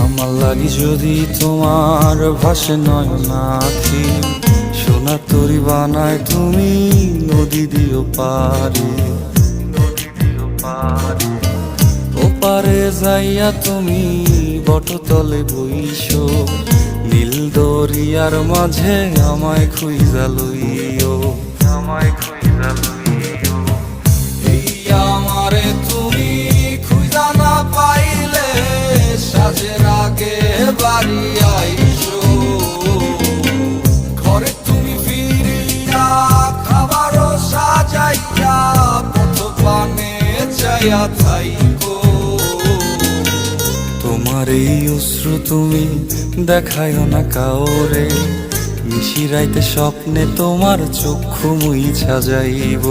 আমার লাগি যদি তোমার ভাসে নয়নাখি, সোনা তরি বানায় তুমি নদী দিও পারে। ওপারে যাইয়া তুমি বটতলে বইসো, নীল দরিয়ার মাঝে আমায় খুঁজা লইও, আমায় খুঁজা লইও। এই আমারে তুমি খুঁজা না পাইলে সাজের আগে বাড়ি আইসো, ঘরে তুমি ফিরিয়া খাবারও সাজাইয়া পথ পানে চাইয়া থাইকো। তোমার এই অশ্রু তুমি দেখায়ও না কাউরে, নিশিরাইতে স্বপ্নে তোমার চক্ষু মুইছা যাইব।